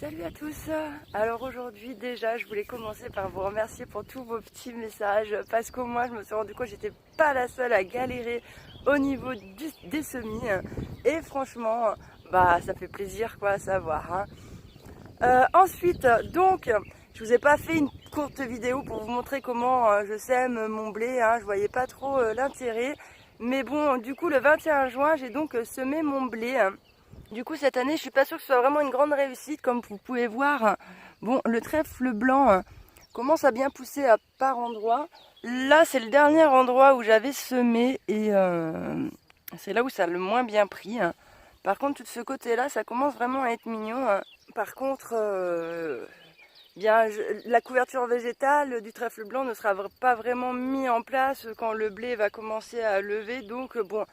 Salut à tous. Alors aujourd'hui déjà je voulais commencer par vous remercier pour tous vos petits messages parce qu'au moins je me suis rendu compte que j'étais pas la seule à galérer au niveau des semis et franchement bah ça fait plaisir quoi à savoir hein. Ensuite donc je vous ai pas fait une courte vidéo pour vous montrer comment je sème mon blé hein. Je voyais pas trop l'intérêt, mais bon du coup le 21 juin j'ai donc semé mon blé. Du coup cette année je suis pas sûre que ce soit vraiment une grande réussite. Comme vous pouvez voir, bon le trèfle blanc commence à bien pousser à par endroits. Là c'est le dernier endroit où j'avais semé et c'est là où ça a le moins bien pris. Par contre tout ce côté là ça commence vraiment à être mignon. Par contre la couverture végétale du trèfle blanc ne sera pas vraiment mise en place quand le blé va commencer à lever. Donc bon,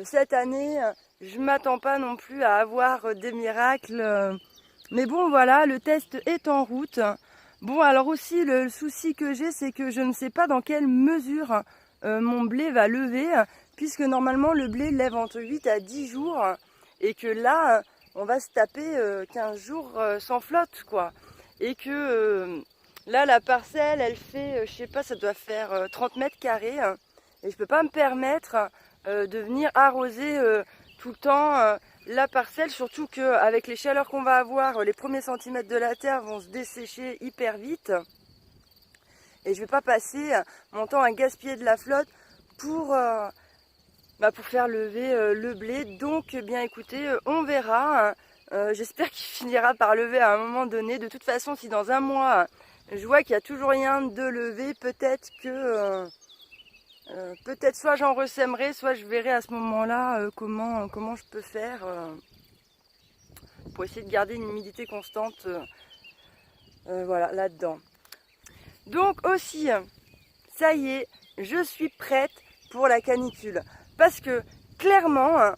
cette année je m'attends pas non plus à avoir des miracles. Mais bon voilà, le test est en route. Bon alors aussi le souci que j'ai c'est que je ne sais pas dans quelle mesure mon blé va lever. Puisque normalement le blé lève entre 8 à 10 jours. Et que là on va se taper 15 jours sans flotte quoi. Et que là la parcelle elle fait, je sais pas, ça doit faire 30 mètres carrés. Et je peux pas me permettre de venir arroser tout le temps la parcelle, surtout qu'avec les chaleurs qu'on va avoir, les premiers centimètres de la terre vont se dessécher hyper vite. Et je vais pas passer mon temps à gaspiller de la flotte pour faire lever le blé. Donc bien écoutez, on verra. J'espère qu'il finira par lever à un moment donné. De toute façon, si dans un mois, je vois qu'il n'y a toujours rien de levé, peut-être que... peut-être soit j'en ressèmerai, soit je verrai à ce moment-là comment je peux faire pour essayer de garder une humidité constante voilà, là-dedans. Donc aussi, ça y est, je suis prête pour la canicule. Parce que clairement,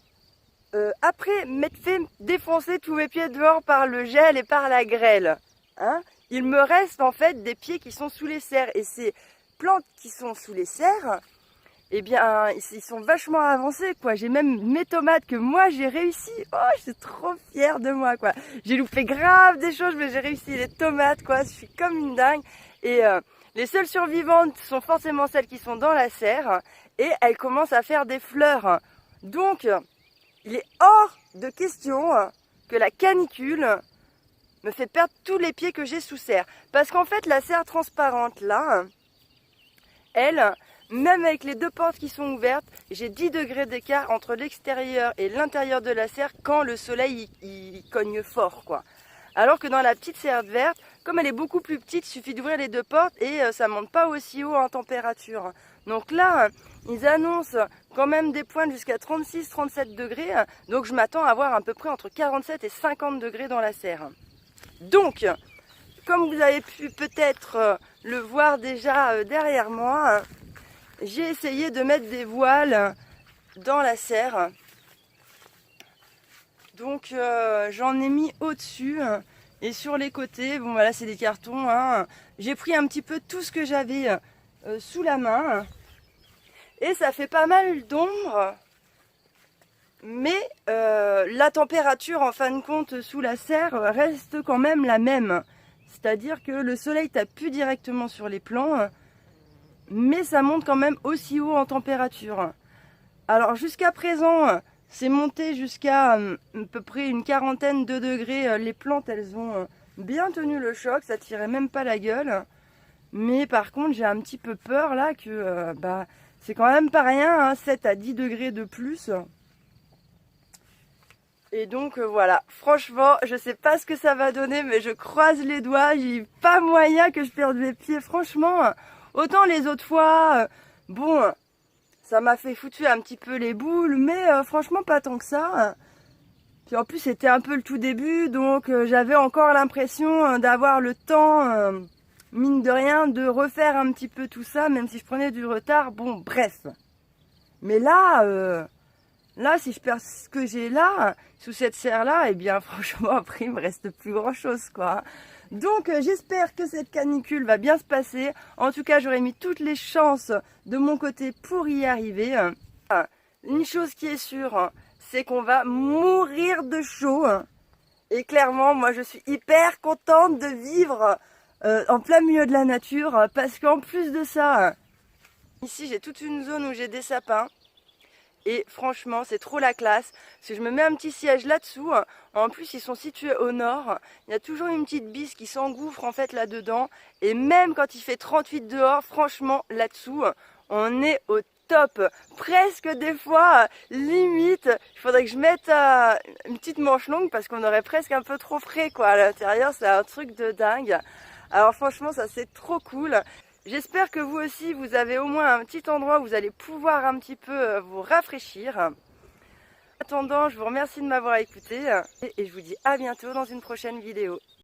après m'être fait défoncer tous mes pieds dehors par le gel et par la grêle, hein, il me reste en fait des pieds qui sont sous les serres. Et ces plantes qui sont sous les serres, eh bien, ils sont vachement avancés, quoi. J'ai même mes tomates que moi j'ai réussi. Oh, je suis trop fière de moi, quoi. J'ai loupé grave des choses, mais j'ai réussi les tomates, quoi. Je suis comme une dingue. Et les seules survivantes sont forcément celles qui sont dans la serre. Et elles commencent à faire des fleurs. Donc, il est hors de question que la canicule me fait perdre tous les pieds que j'ai sous serre. Parce qu'en fait, la serre transparente, là, elle... Même avec les deux portes qui sont ouvertes, j'ai 10 degrés d'écart entre l'extérieur et l'intérieur de la serre quand le soleil il cogne fort, quoi. Alors que dans la petite serre verte, comme elle est beaucoup plus petite, il suffit d'ouvrir les deux portes et ça ne monte pas aussi haut en température. Donc là, ils annoncent quand même des pointes jusqu'à 36-37 degrés. Donc je m'attends à avoir à peu près entre 47 et 50 degrés dans la serre. Donc, comme vous avez pu peut-être le voir déjà derrière moi, j'ai essayé de mettre des voiles dans la serre. Donc j'en ai mis au-dessus et sur les côtés. Bon voilà, c'est des cartons. Hein. J'ai pris un petit peu tout ce que j'avais sous la main. Et ça fait pas mal d'ombre. Mais la température en fin de compte sous la serre reste quand même la même. C'est-à-dire que le soleil tape plus directement sur les plants. Mais ça monte quand même aussi haut en température. Alors jusqu'à présent, c'est monté jusqu'à à peu près une quarantaine de degrés. Les plantes, elles ont bien tenu le choc, ça tirait même pas la gueule. Mais par contre, j'ai un petit peu peur là que c'est quand même pas rien, hein, 7 à 10 degrés de plus. Et donc voilà, franchement, je sais pas ce que ça va donner, mais je croise les doigts, j'ai pas moyen que je perde mes pieds, franchement. Autant les autres fois, bon, ça m'a fait foutu un petit peu les boules, mais franchement pas tant que ça. Puis en plus c'était un peu le tout début, donc j'avais encore l'impression d'avoir le temps, mine de rien, de refaire un petit peu tout ça, même si je prenais du retard, bon bref. Mais là, si je perds ce que j'ai là, sous cette serre-là, eh bien franchement après il me reste plus grand-chose, quoi. Donc j'espère que cette canicule va bien se passer. En tout cas, j'aurais mis toutes les chances de mon côté pour y arriver. Une chose qui est sûre, c'est qu'on va mourir de chaud. Et clairement, moi je suis hyper contente de vivre en plein milieu de la nature parce qu'en plus de ça, ici j'ai toute une zone où j'ai des sapins. Et franchement, c'est trop la classe. Si je me mets un petit siège là-dessous, en plus ils sont situés au nord, il y a toujours une petite bise qui s'engouffre en fait là-dedans. Et même quand il fait 38 dehors, franchement là-dessous, on est au top. Presque des fois, limite, il faudrait que je mette une petite manche longue parce qu'on aurait presque un peu trop frais quoi à l'intérieur. C'est un truc de dingue. Alors franchement, ça c'est trop cool. J'espère que vous aussi, vous avez au moins un petit endroit où vous allez pouvoir un petit peu vous rafraîchir. En attendant, je vous remercie de m'avoir écouté et je vous dis à bientôt dans une prochaine vidéo.